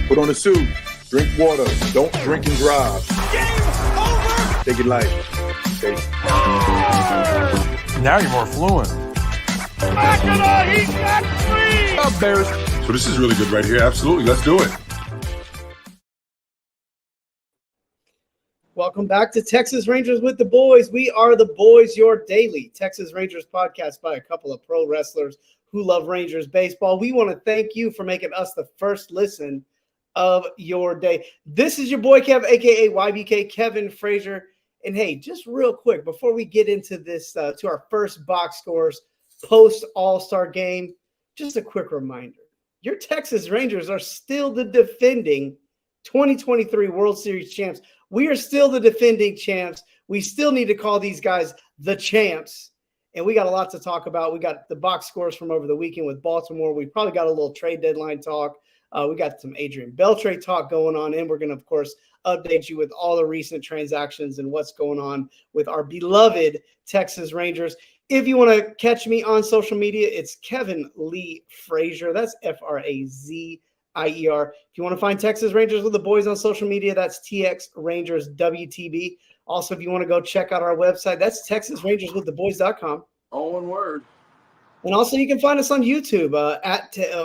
Put on a suit. Drink water. Don't drink and drive. Game over! Take it light. Okay? Now you're more fluent. Mackinac, he got three! Up, Bears. So this is really good right here. Absolutely. Let's do it. Welcome back to Texas Rangers with the Boys. We are the Boys, your daily Texas Rangers podcast by a couple of pro wrestlers who love Rangers baseball. We want to thank you for making us the first listen of your day. This is your boy Kev, aka YBK, Kevin Frazier. And hey, just real quick before we get into this, to our first box scores post All-Star game, just a quick reminder: your Texas Rangers are still the defending 2023 World Series champs. We are still the defending champs. We still need to call these guys the champs. And we got a lot to talk about. We got the box scores from over the weekend with Baltimore. We probably got a little trade deadline talk. We got some Adrian Beltre talk going on. And we're going to, of course, update you with all the recent transactions and what's going on with our beloved Texas Rangers. If you want to catch me on social media, it's Kevin Lee Frazier. That's Frazier. If you want to find Texas Rangers with the Boys on social media, that's TX Rangers WTB. Also, if you want to go check out our website, that's TexasRangersWithTheBoys.com. All one word. And also, you can find us on YouTube.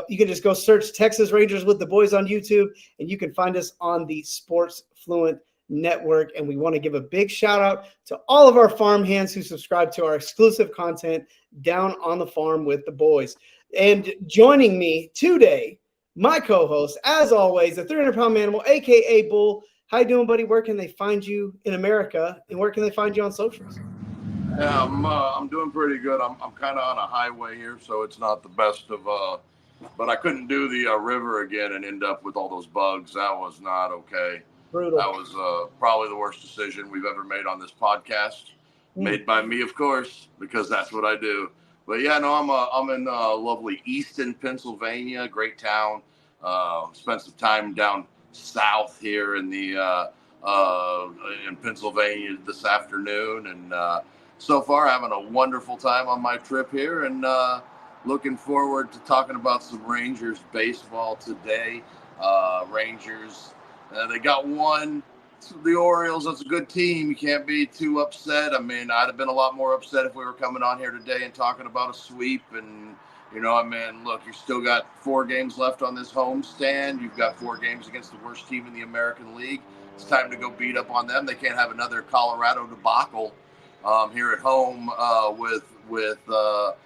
You can just go search Texas Rangers with the Boys on YouTube, and you can find us on the Sports Fluent Network. And we want to give a big shout out to all of our farm hands who subscribe to our exclusive content down on the farm with the Boys. And joining me today, my co-host, as always, the 300-pound manimal, a.k.a. Bull. How you doing, buddy? Where can they find you in America, and where can they find you on socials? Yeah, I'm doing pretty good. I'm kind of on a highway here, so it's not the best of but I couldn't do the river again and end up with all those bugs. That was not okay. Brutal. That was probably the worst decision we've ever made on this podcast. Made by me, of course, because that's what I do. But yeah, no, I'm in lovely Easton, Pennsylvania, great town. Spent some time down south here in the in Pennsylvania this afternoon, and so far having a wonderful time on my trip here, and looking forward to talking about some Rangers baseball today. Rangers, they got one. The Orioles, that's a good team. You can't be too upset. I mean, I'd have been a lot more upset if we were coming on here today and talking about a sweep. And, you know, I mean, look, you still got 4 games left on this homestand. You've got 4 games against the worst team in the American League. It's time to go beat up on them. They can't have another Colorado debacle here at home with the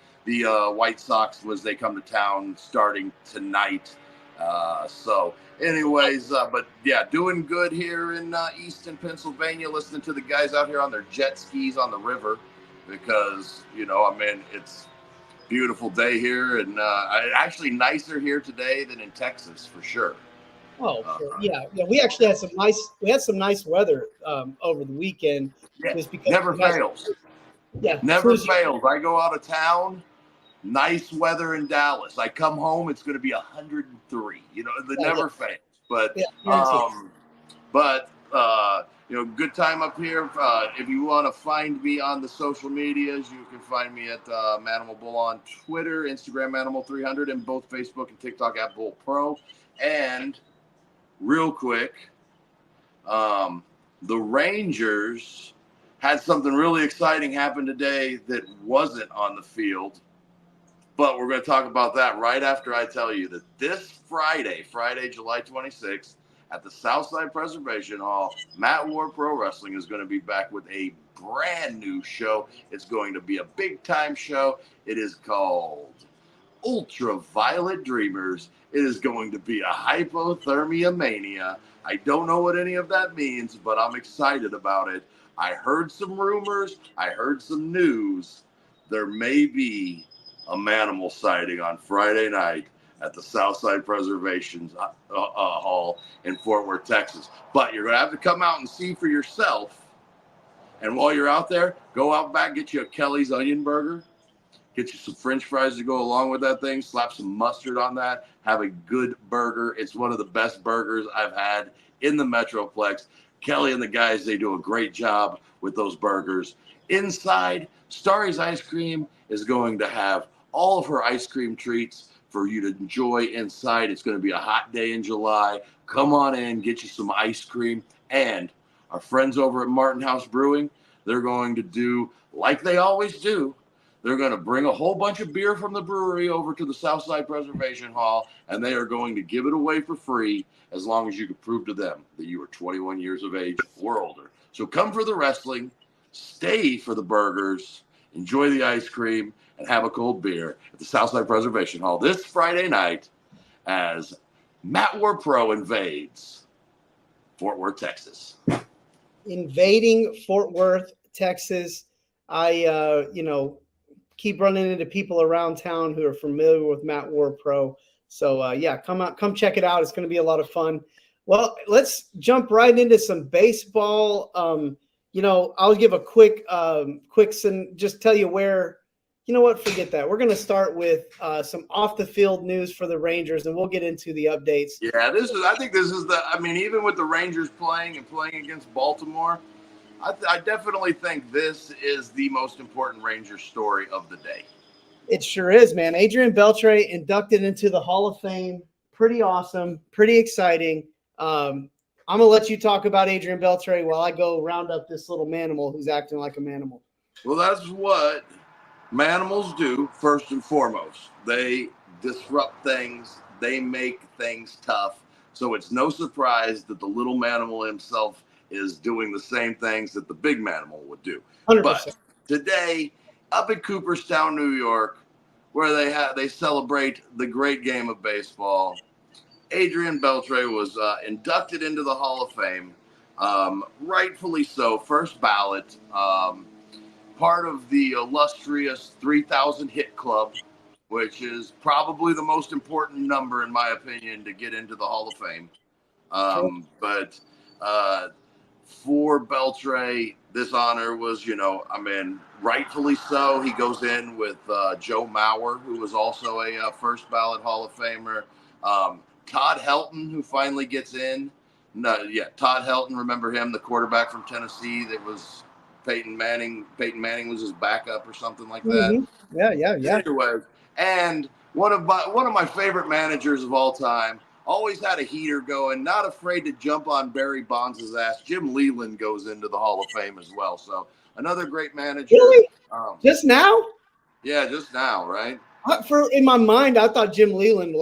White Sox as they come to town starting tonight. So anyways, but yeah, doing good here in Easton, Pennsylvania, listening to the guys out here on their jet skis on the river because, you know, I mean, it's a beautiful day here and actually nicer here today than in Texas for sure. Oh, sure. Yeah. We actually had some nice weather over the weekend. Yeah, just because never fails. Yeah. Never fails. I go out of town. Nice weather in Dallas. I come home, it's going to be 103. You know, it never fails. But, you know, good time up here. If you want to find me on the social medias, you can find me at Manimal Bull on Twitter, Instagram, Manimal300, and both Facebook and TikTok at Bull Pro. And real quick, the Rangers had something really exciting happen today that wasn't on the field. But we're going to talk about that right after I tell you that this Friday, July 26th, at the Southside Preservation Hall, Matt Ward Pro Wrestling is going to be back with a brand new show. It's going to be a big-time show. It is called Ultraviolet Dreamers. It is going to be a hypothermia mania. I don't know what any of that means, but I'm excited about it. I heard some rumors. I heard some news. There may be a manimal sighting on Friday night at the Southside Preservation Hall in Fort Worth, Texas. But you're going to have to come out and see for yourself. And while you're out there, go out back, get you a Kelly's Onion Burger, get you some French fries to go along with that thing, slap some mustard on that, have a good burger. It's one of the best burgers I've had in the Metroplex. Kelly and the guys, they do a great job with those burgers. Inside, Starry's Ice Cream is going to have all of her ice cream treats for you to enjoy inside. It's going to be a hot day in July. Come on in, get you some ice cream. And our friends over at Martin House Brewing, they're going to do like they always do. They're going to bring a whole bunch of beer from the brewery over to the Southside Preservation Hall, and they are going to give it away for free as long as you can prove to them that you are 21 years of age or older. So come for the wrestling, stay for the burgers, enjoy the ice cream, and have a cold beer at the Southside Preservation Hall this Friday night as Matt War Pro invades Fort Worth, Texas. Invading Fort Worth, Texas. I keep running into people around town who are familiar with Matt War Pro. So come check it out. It's going to be a lot of fun. Well, let's jump right into some baseball. I'll give a quick just tell you where. You know what? Forget that. We're going to start with some off the field news for the Rangers, and we'll get into the updates. Yeah, even with the Rangers playing against Baltimore, I definitely think this is the most important Rangers story of the day. It sure is, man. Adrian Beltre inducted into the Hall of Fame. Pretty awesome. Pretty exciting. I'm going to let you talk about Adrian Beltre while I go round up this little manimal who's acting like a manimal. Well, that's what manimals do first and foremost. They disrupt things. They make things tough. So it's no surprise that the little manimal himself is doing the same things that the big manimal would do. 100%. But today, up in Cooperstown, New York, where they celebrate the great game of baseball, Adrian Beltre was inducted into the Hall of Fame, rightfully so, first ballot, part of the illustrious 3,000 hit club, which is probably the most important number, in my opinion, to get into the Hall of Fame. But for Beltre, this honor was, rightfully so. He goes in with Joe Mauer, who was also a first ballot Hall of Famer. Todd Helton, who finally gets in. Todd Helton, remember him, the quarterback from Tennessee that was Peyton Manning. Peyton Manning was his backup or something like that. Mm-hmm. Yeah. Anyway, and one of my favorite managers of all time, always had a heater going, not afraid to jump on Barry Bonds' ass. Jim Leyland goes into the Hall of Fame as well. So another great manager. Really? Just now? Yeah, just now, right? In my mind, I thought Jim Leyland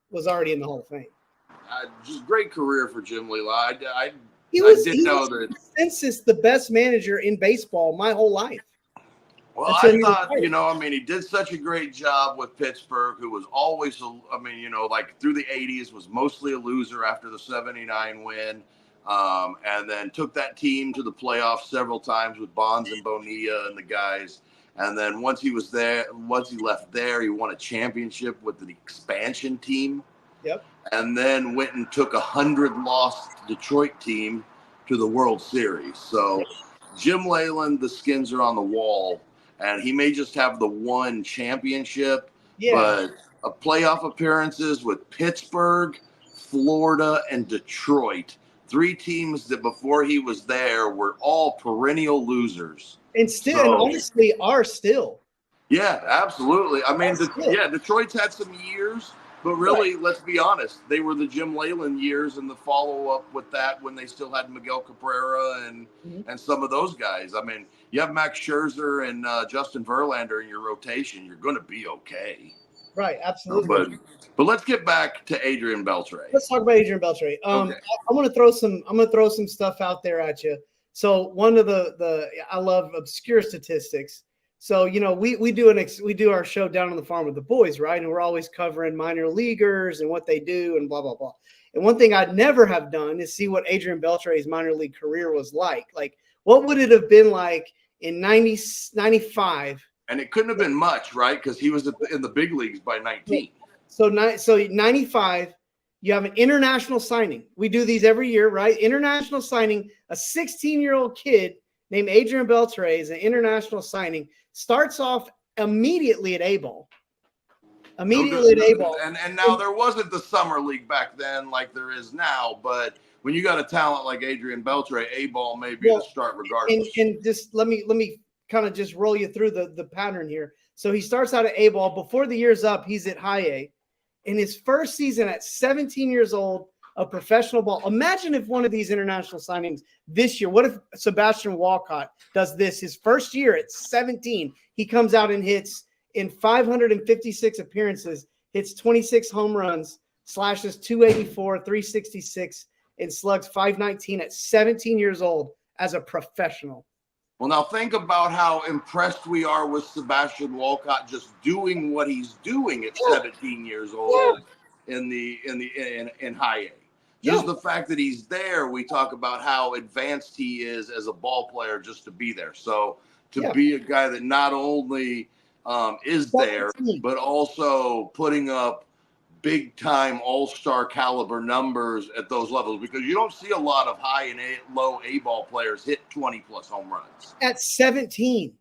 was already in the Hall of Fame. Just great career for Jim Leyland. He was the best manager in baseball my whole life. Well, I thought, he did such a great job with Pittsburgh, who was always, through the 80s, was mostly a loser after the 79 win, and then took that team to the playoffs several times with Bonds and Bonilla and the guys. And then once he left there, he won a championship with the expansion team. Yep. And then went and took a 100-loss Detroit team to the World Series. So Jim Leyland, the skins are on the wall, and he may just have the one championship, but playoff appearances with Pittsburgh, Florida, and Detroit, three teams that before he was there were all perennial losers. And honestly are still. Yeah, absolutely. Detroit's had some years. But really, let's be honest, they were the Jim Leyland years and the follow-up with that when they still had Miguel Cabrera and some of those guys. You have Max Scherzer and Justin Verlander in your rotation, you're going to be okay. Right, absolutely. But let's get back to Adrian Beltre. Let's talk about Adrian Beltre. Okay. I'm going to throw some stuff out there at you. So one of I love obscure statistics. So, we do our show down on the farm with the boys, right? And we're always covering minor leaguers and what they do and blah, blah, blah. And one thing I'd never have done is see what Adrian Beltre's minor league career was like. Like, what would it have been like in 95? And it couldn't have been much, right? Because he was in the big leagues by 19. So 95, you have an international signing. We do these every year, right? International signing, a 16-year-old kid named Adrian Beltre is an international signing. Starts off immediately at A-ball. And now there wasn't the summer league back then like there is now, but when you got a talent like Adrian Beltre, A-ball may be the start regardless. And just let me kind of just roll you through the pattern here. So he starts out at A-ball. Before the year's up, he's at high A. in his first season at 17 years old of professional ball. Imagine if one of these international signings this year, what if Sebastian Walcott does this his first year at 17? He comes out and hits in 556 appearances, hits 26 home runs, slashes 284, 366, and slugs 519 at 17 years old as a professional. Well, now think about how impressed we are with Sebastian Walcott just doing what he's doing at 17 years old in high A. Just the fact that he's there, we talk about how advanced he is as a ball player just to be there. So to be a guy that not only is there, but also putting up big time all-star caliber numbers at those levels, because you don't see a lot of high and low A ball players hit 20 plus home runs at 17,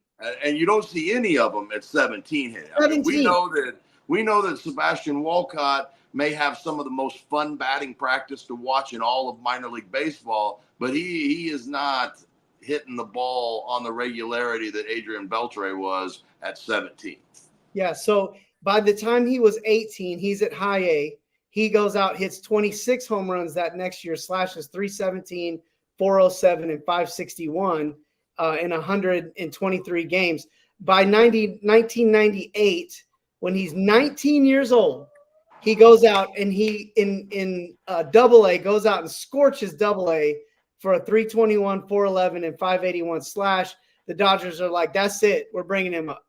and you don't see any of them at 17 hit. I mean, we know that Sebastian Walcott may have some of the most fun batting practice to watch in all of minor league baseball, but he is not hitting the ball on the regularity that Adrian Beltre was at 17. Yeah, so by the time he was 18, he's at high A. He goes out, hits 26 home runs that next year, slashes 317, 407, and 561 in 123 games. By 1998, when he's 19 years old, he goes out and he in Double A goes out and scorches Double A for a 321, 411, and 581 slash. The Dodgers are like, that's it. We're bringing him up.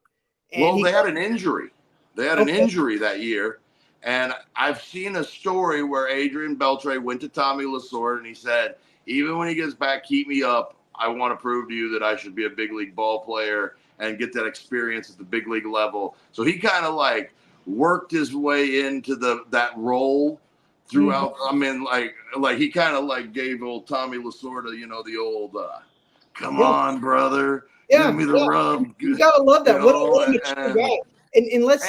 And they had an injury. They had an injury that year. And I've seen a story where Adrian Beltre went to Tommy Lasorda and he said, even when he gets back, keep me up. I want to prove to you that I should be a big league ball player and get that experience at the big league level. So he kind of like worked his way into that role throughout. I mean, like he kind of like gave old Tommy Lasorda, the old, come on, brother. Give me the rub. You gotta love that. What a mature guy. And let's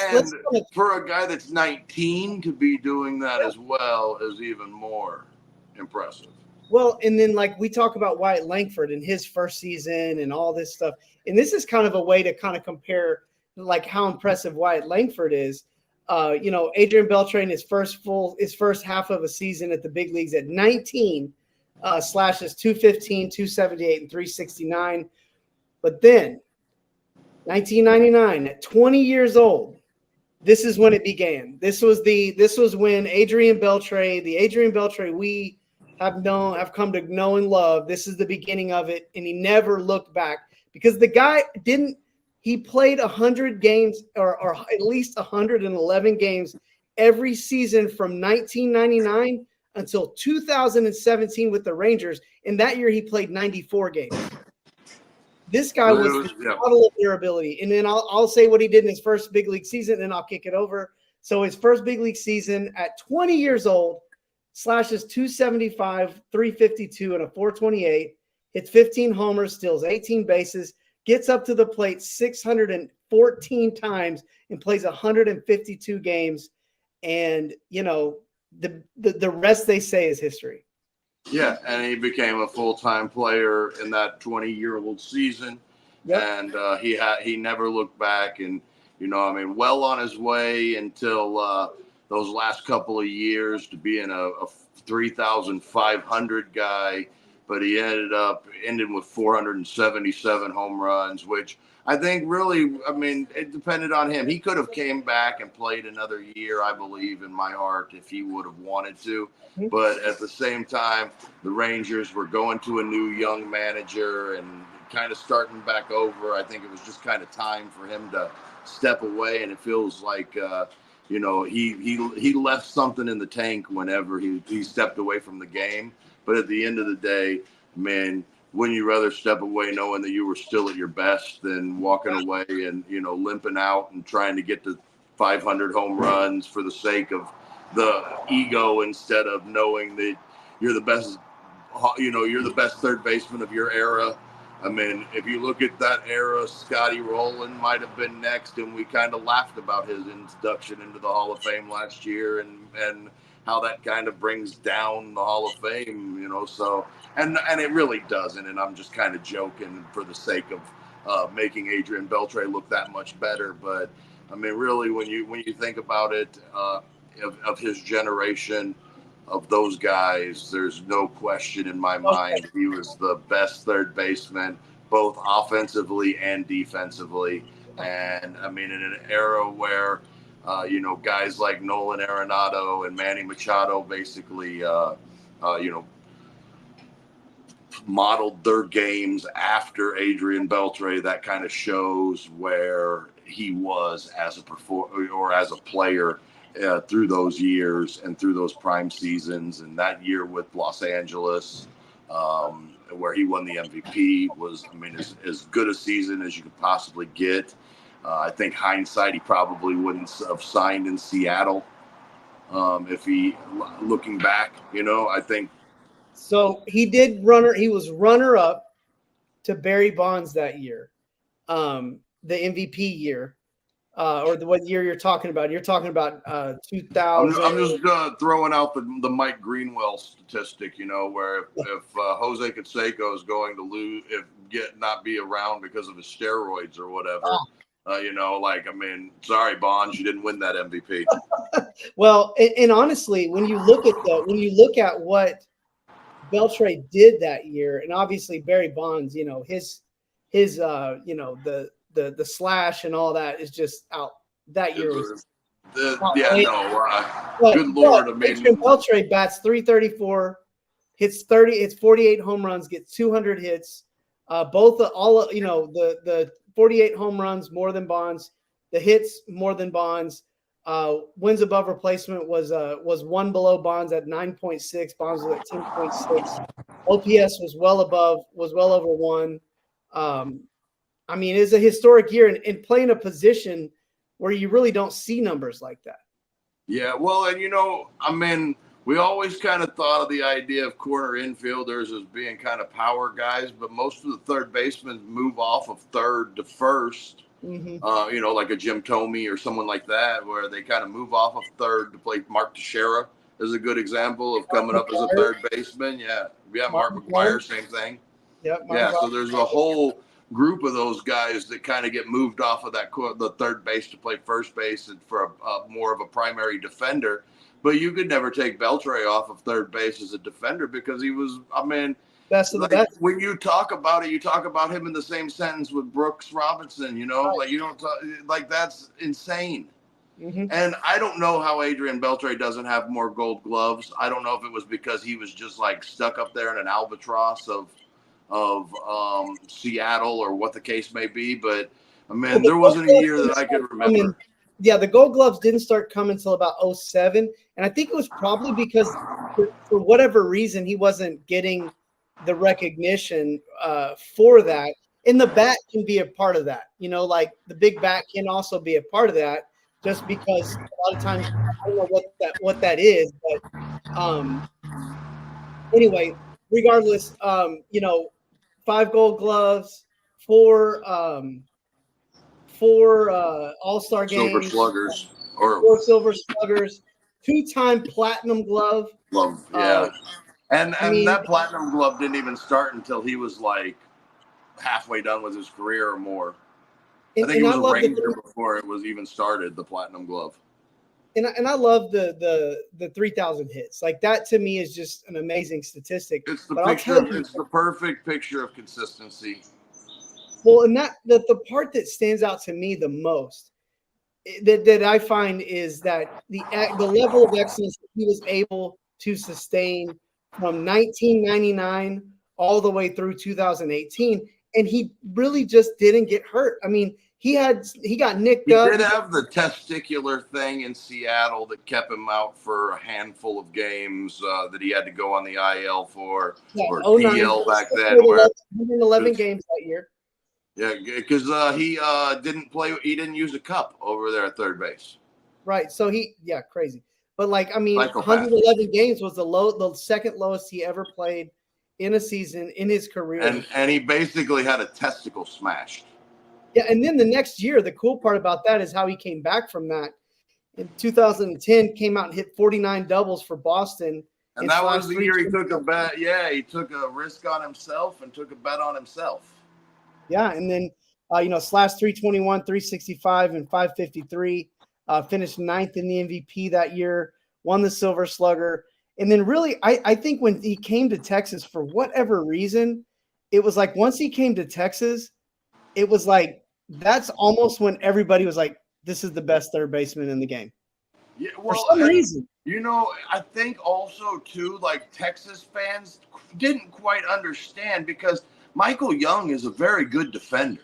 for a guy that's 19 to be doing that as well is even more impressive. Well, and then like we talk about Wyatt Langford in his first season and all this stuff, and this is kind of a way to kind of compare like how impressive Wyatt Langford is. Adrian Beltre in his first half of a season at the big leagues at 19 slashes 215, 278, and 369. But then 1999, at 20 years old, this is when it began. This was when the Adrian Beltre we have come to know and love. This is the beginning of it, and he never looked back because the guy he played 100 games or at least 111 games every season from 1999 until 2017 with the Rangers. And that year he played 94 games. This guy was the model of durability. And then I'll say what he did in his first big league season, and then I'll kick it over. So his first big league season at 20 years old, slashes 275, 352, and a 428, hits 15 homers, steals 18 bases, gets up to the plate 614 times, and plays 152 games. And, the rest they say is history. Yeah, and he became a full-time player in that 20-year-old season. Yep. And he never looked back, and well on his way until those last couple of years to being a 3,500 guy, but he ended with 477 home runs, which I think really, it depended on him. He could have came back and played another year, I believe, in my heart, if he would have wanted to. But at the same time, the Rangers were going to a new young manager and kind of starting back over. I think it was just kind of time for him to step away, and it feels like, he left something in the tank whenever he stepped away from the game. But at the end of the day, man, wouldn't you rather step away knowing that you were still at your best than walking away and, limping out and trying to get to 500 home runs for the sake of the ego instead of knowing that you're the best, you're the best third baseman of your era. If you look at that era, Scotty Rowland might have been next, and we kind of laughed about his induction into the Hall of Fame last year and how that kind of brings down the Hall of Fame, so, and it really doesn't. And I'm just kind of joking for the sake of making Adrian Beltre look that much better. But really, when you think about it, of his generation, of those guys, there's no question in my mind he was the best third baseman, both offensively and defensively. And I mean, in an era where guys like Nolan Arenado and Manny Machado basically modeled their games after Adrian Beltre, that kind of shows where he was as a performer or as a player through those years and through those prime seasons. And that year with Los Angeles, where he won the MVP, was, I mean, as good a season as you could possibly get. I think hindsight, he probably wouldn't have signed in Seattle if he, looking back, I think. So he was runner up to Barry Bonds that year, the MVP year, or what year you're talking about. You're talking about 2000. I'm just throwing out the Mike Greenwell statistic, where if Jose Canseco is going to not be around because of his steroids or whatever, sorry, Bonds, you didn't win that MVP. Well, and honestly, when you look at what Beltre did that year, and obviously Barry Bonds, his the slash and all that is just out. That year was good Lord. I mean, Beltre bats .334, hits 48 home runs, gets 200 hits. The 48 home runs more than Bonds, the hits more than Bonds. Wins above replacement was one below Bonds at 9.6. Bonds was at 10.6. OPS was well over 1. I mean, it's a historic year and playing a position where you really don't see numbers like that. Yeah, well, and we always kind of thought of the idea of corner infielders as being kind of power guys, but most of the third basemen move off of third to first. Mm-hmm. Like a Jim Thome or someone like that, where they kind of move off of third to play. Mark Teixeira is a good example of coming up as a third baseman. Yeah, Mark McGwire, same thing. Yep, so there's a whole group of those guys that kind of get moved off of the third base to play first base and for a more of a primary defender. But you could never take Beltre off of third base as a defender because he was, best of the best. When you talk about it, you talk about him in the same sentence with Brooks Robinson, Right. like you don't talk, like that's insane. Mm-hmm. And I don't know how Adrian Beltre doesn't have more Gold Gloves. I don't know if it was because he was just like stuck up there in an albatross of Seattle or what the case may be. But there wasn't a year that I could remember. The Gold Gloves didn't start coming until about 2007. And I think it was probably because for whatever reason, he wasn't getting the recognition for that. And the bat can be a part of that. Like the big bat can also be a part of that just because a lot of times I don't know what that is. But anyway, regardless, 5 Gold Gloves, 4 All-Star games, Silver Sluggers, 4 Silver Sluggers, 2-time Platinum Glove. Yeah. And that Platinum Glove didn't even start until he was like halfway done with his career or more. I think it was a Ranger before it was even started, the Platinum Glove. And I love the 3,000 hits. Like that to me is just an amazing statistic. It's the perfect picture of consistency. Well, and the part that stands out to me the most that I find is that the level of excellence that he was able to sustain from 1999 all the way through 2018, and he really just didn't get hurt. I mean, he got nicked up. He did have the testicular thing in Seattle that kept him out for a handful of games that he had to go on the IL for, or DL back then. 111 games that year. Yeah, because he didn't play. He didn't use a cup over there at third base. Right. So crazy. But 111 games was the second lowest he ever played in a season in his career. And he basically had a testicle smashed. Yeah, and then the next year, the cool part about that is how he came back from that. In 2010, came out and hit 49 doubles for Boston. And that was the year he took a bet. Yeah, he took a risk on himself and took a bet on himself. Yeah, and then slash 321, 365, and 553. finished 9th in the MVP that year, won the Silver Slugger. And then really, I think when he came to Texas, for whatever reason, it was like once he came to Texas, it was like that's almost when everybody was like, this is the best third baseman in the game. Yeah, well, for some reason. You know, I think also, too, like Texas fans didn't quite understand because Michael Young is a very good defender.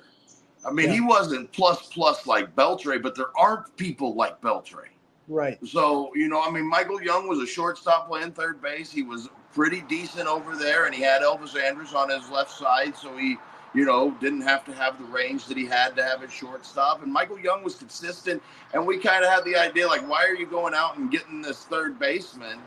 I mean, he wasn't plus like Beltre, but there aren't people like Beltre. Right. So, you know, I mean, Michael Young was a shortstop playing third base. He was pretty decent over there, and he had Elvis Andrus on his left side, so he, you know, didn't have to have the range that he had to have at shortstop. And Michael Young was consistent, and we kind of had the idea, like, why are you going out and getting this third baseman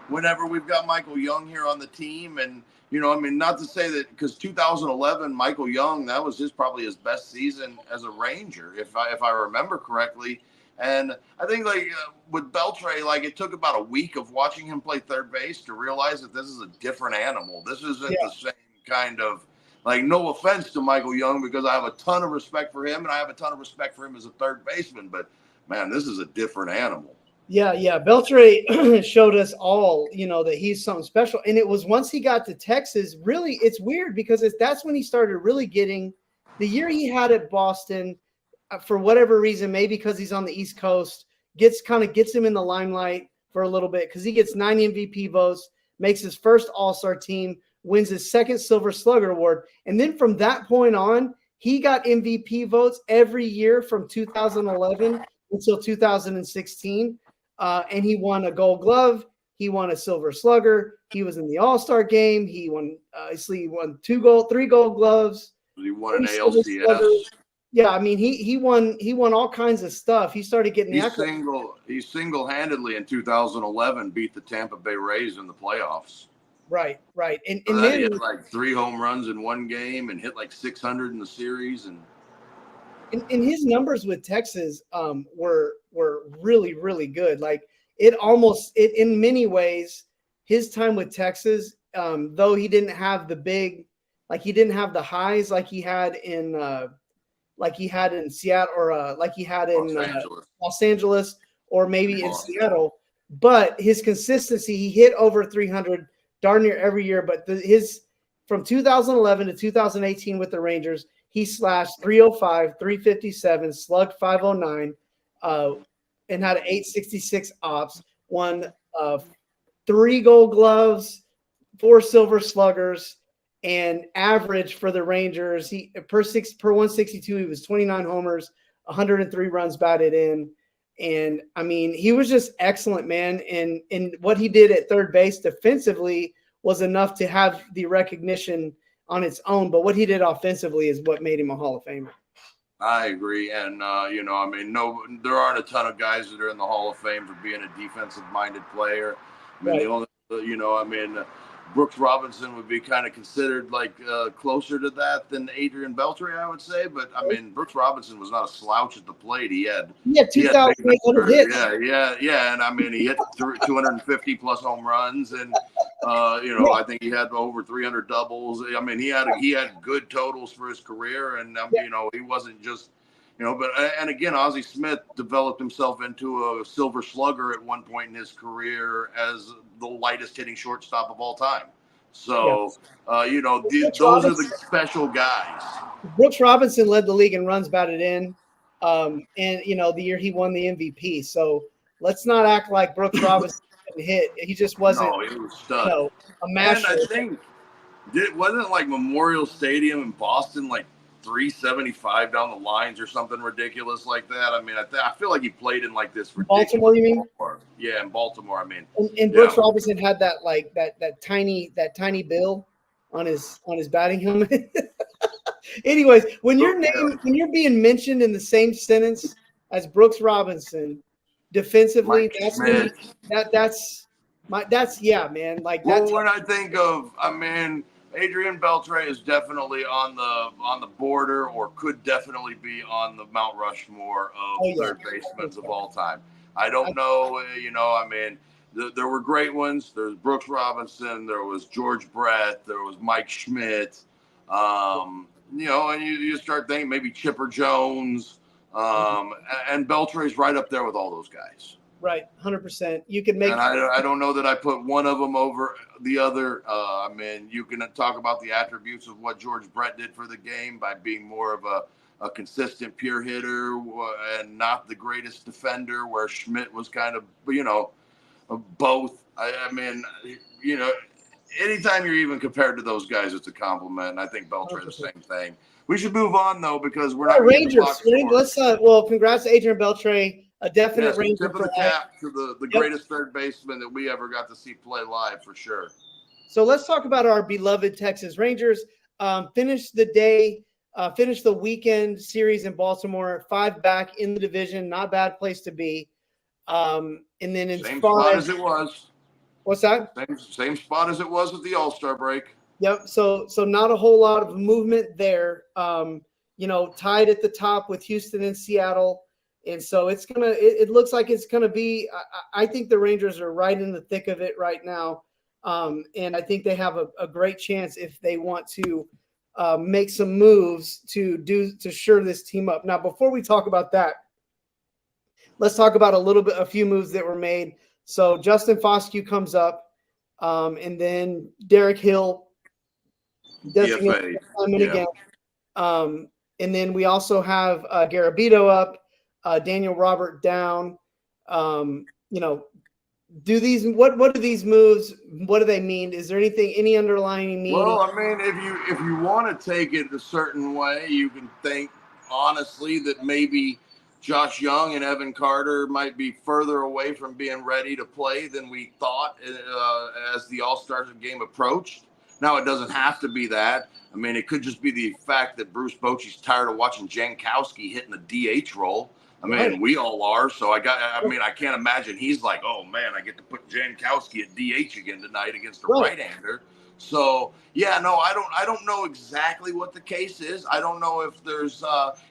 whenever we've got Michael Young here on the team? And, you know, I mean, not to say that, because 2011, Michael Young, that was probably his best season as a Ranger, if I remember correctly. And I think, like, with Beltre, like, it took about a week of watching him play third base to realize that this is a different animal. This isn't the same kind of, like, no offense to Michael Young, because I have a ton of respect for him, and I have a ton of respect for him as a third baseman. But, man, this is a different animal. Yeah. Beltre showed us all, you know, that he's something special. And it was once he got to Texas, really, it's weird because that's when he started really getting the year he had at Boston. For whatever reason, maybe because he's on the East Coast, gets him in the limelight for a little bit because he gets 9 MVP votes, makes his first All-Star team, wins his second Silver Slugger award. And then from that point on, he got MVP votes every year from 2011 until 2016. And he won a Gold Glove. He won a Silver Slugger. He was in the All-Star game. He won, he won 3 Gold Gloves. He won an ALCS. Yeah, I mean, he won all kinds of stuff. He started getting he single-handedly in 2011 beat the Tampa Bay Rays in the playoffs. Right. And then he hit like 3 home runs in one game and hit like 600 in the series. And his numbers with Texas were really, really good. Like in many ways, his time with Texas, though he didn't have he didn't have the highs like he had in Seattle or like he had in Los Angeles or maybe in Seattle. But his consistency, he hit over 300 darn near every year. But his from 2011 to 2018 with the Rangers, he slashed 305, 357, slugged 509, and had an 866 ops, won 3 Gold Gloves, 4 Silver Sluggers. And average for the Rangers, he per 162, he was 29 homers, 103 runs batted in. And I mean, he was just excellent, man. And what he did at third base defensively was enough to have the recognition on its own. But what he did offensively is what made him a Hall of Famer. I agree. And, you know, I mean, there aren't a ton of guys that are in the Hall of Fame for being a defensive-minded player. I mean, the only, you know, I mean, Brooks Robinson would be kind of considered like closer to that than Adrian Beltre, I would say. But I mean, Brooks Robinson was not a slouch at the plate. He had 2,800 hits. Yeah. And I mean, he hit 250 plus home runs, and you know, I think he had over 300 doubles. I mean, he had good totals for his career, and you know, he wasn't just. You know, but and again, Ozzie Smith developed himself into a Silver Slugger at one point in his career as the lightest hitting shortstop of all time. So, you know, those are the special guys. Brooks Robinson led the league in runs batted in, and you know, the year he won the MVP. So let's not act like Brooks Robinson didn't hit. He just wasn't. No, he was stud. You know, a master. And I think wasn't like Memorial Stadium in Boston like 375 down the lines or something ridiculous like that. I mean, I feel like he played in like this ridiculous Baltimore, you mean? Yeah, in Baltimore. I mean, and Brooks Robinson had that like that tiny bill on his batting helmet. Anyways, when you're being mentioned in the same sentence as Brooks Robinson defensively, that's man. Like that's when I think of, I mean, Adrian Beltre is definitely on the border, or could definitely be on the Mount Rushmore of third basemen of all time. I don't know, you know, I mean, there were great ones. There's Brooks Robinson, there was George Brett, there was Mike Schmidt, you know, and you start thinking maybe Chipper Jones, And Beltre's right up there with all those guys. Right, 100%. You can make. And I don't know that I put one of them over the other. I mean, you can talk about the attributes of what George Brett did for the game by being more of a consistent pure hitter and not the greatest defender, where Schmidt was kind of, both. I mean, anytime you're even compared to those guys, it's a compliment. And I think Beltre the same thing. We should move on though, because we're not Rangers. Let's congrats to Adrian Beltre, a definite Ranger. Tip of the cap to the greatest third baseman that we ever got to see play live, for sure. So let's talk about our beloved Texas Rangers. Finished the weekend series in Baltimore, 5 back in the division. Not a bad place to be. And then in same spot as it was. What's that? Same spot as it was at the All-Star break. Yep. So not a whole lot of movement there. Tied at the top with Houston and Seattle. And so it looks like it's going to be, I think the Rangers are right in the thick of it right now. And I think they have a great chance if they want to make some moves to shore this team up. Now, before we talk about that, let's talk about a few moves that were made. So Justin Foscue comes up, and then Derek Hill designated again. And then we also have Garabito up. Daniel Robert down. What do these moves? What do they mean? Is there any underlying meaning? Well, I mean, if you want to take it a certain way, you can think honestly that maybe Josh Young and Evan Carter might be further away from being ready to play than we thought as the All-Star game approached. Now, it doesn't have to be that. I mean, it could just be the fact that Bruce Bochy's tired of watching Jankowski hitting the DH role. I mean, we all are. So I can't imagine he's like, oh man, I get to put Jankowski at DH again tonight against a right-hander. So yeah, no, I don't know exactly what the case is. I don't know if there's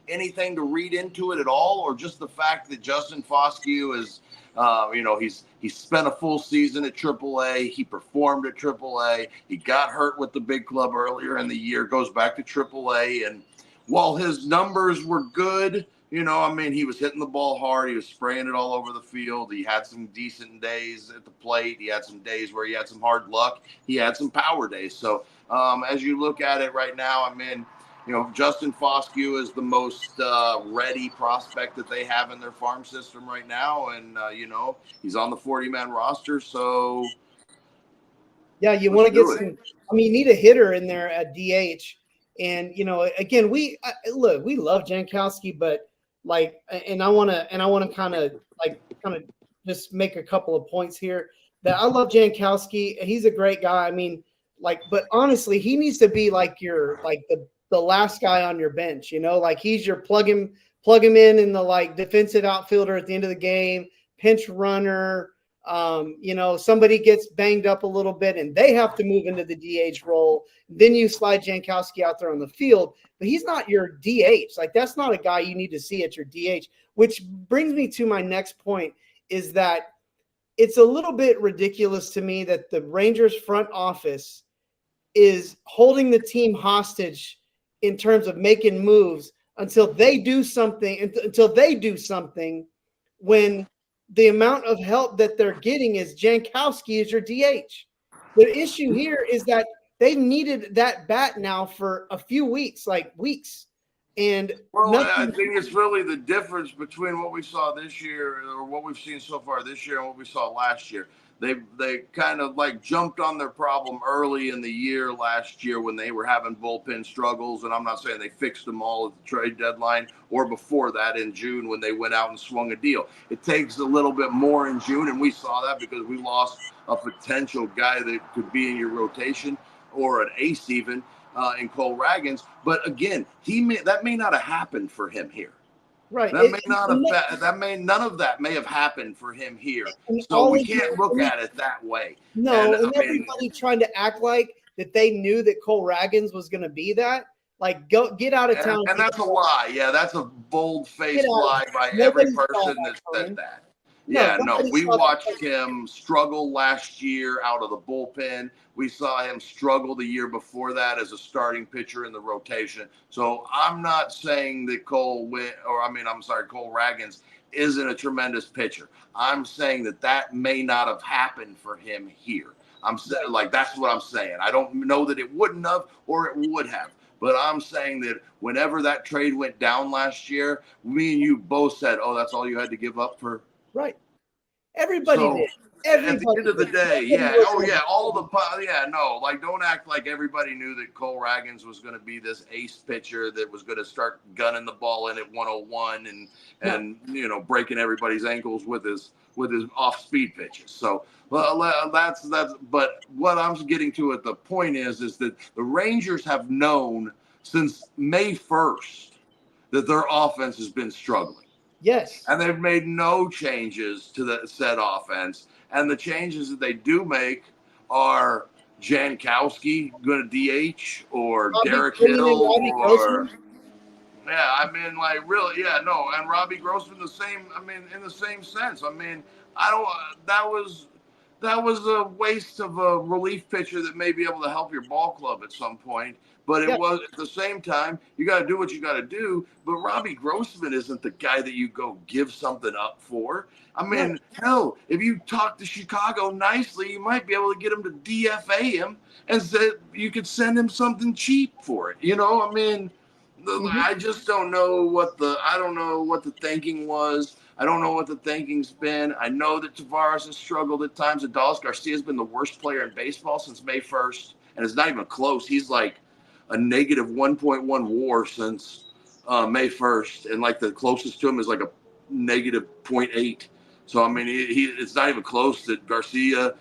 anything to read into it at all, or just the fact that Justin Foscue is, he's spent a full season at AAA. He performed at AAA. He got hurt with the big club earlier in the year. Goes back to AAA, and while his numbers were good. He was hitting the ball hard. He was spraying it all over the field. He had some decent days at the plate. He had some days where he had some hard luck. He had some power days. So as you look at it right now, Justin Foscue is the most ready prospect that they have in their farm system right now. And, he's on the 40-man roster. So, yeah, you want to get some – you need a hitter in there at DH. And, again, we love Jankowski, but – and I want to kind of just make a couple of points here that I love Jankowski. He's a great guy. But honestly, he needs to be the last guy on your bench, he's your plug him in the defensive outfielder at the end of the game, pinch runner. Somebody gets banged up a little bit and they have to move into the DH role. Then you slide Jankowski out there on the field, but he's not your DH. That's not a guy you need to see at your DH, which brings me to my next point is that it's a little bit ridiculous to me that the Rangers front office is holding the team hostage in terms of making moves until they do something when the amount of help that they're getting is Jankowski is your DH. The issue here is that they needed that bat now for a few weeks, And I think it's really the difference between what we saw this year or what we've seen so far this year and what we saw last year. They kind of jumped on their problem early in the year last year when they were having bullpen struggles. And I'm not saying they fixed them all at the trade deadline or before that in June when they went out and swung a deal. It takes a little bit more in June. And we saw that because we lost a potential guy that could be in your rotation or an ace even in Cole Ragans. But again, that may not have happened for him here. Right. None of that may have happened for him here. So we can't look at it that way. No, and everybody trying to act like that they knew that Cole Ragans was going to be that. Go get out of town. And that's a lie. Yeah, that's a bold-faced lie by every person that said that. Yeah, no, nobody we saw that watched coming. him struggle last year out of the bullpen. We saw him struggle the year before that as a starting pitcher in the rotation. So I'm not saying that Cole Ragans isn't a tremendous pitcher. I'm saying that may not have happened for him here. I'm saying, like, that's what I'm saying. I don't know that it wouldn't have or it would have. But I'm saying that whenever that trade went down last year, me and you both said, oh, that's all you had to give up for. Right. Everybody So, did. At the end of the day, yeah. Oh, yeah. Everybody Like, don't act like everybody knew that Cole Ragans was going to be this ace pitcher that was going to start gunning the ball in at 101 and breaking everybody's ankles with his off-speed pitches. So, that's. But what I'm getting to at the point is that the Rangers have known since May 1st that their offense has been struggling. Yes. And they've made no changes to the said offense. And the changes that they do make are Jankowski going to DH or Derek Hill Robbie or Grossman? yeah, I mean, like, really, yeah, no, and Robbie Grossman in the same sense. I mean, that was a waste of a relief pitcher that may be able to help your ball club at some point. But it was at the same time, you got to do what you got to do. But Robbie Grossman isn't the guy that you go give something up for. I mean, hell, if you talk to Chicago nicely, you might be able to get him to DFA him and say you could send him something cheap for it. I mean, I just don't know what the thinking was. I don't know what the thinking's been. I know that Tavares has struggled at times. Adolis Garcia has been the worst player in baseball since May 1st, and it's not even close. He's like a negative 1.1 WAR since May 1st, and like the closest to him is like a negative 0.8. So I mean, it's not even close. That Garcia,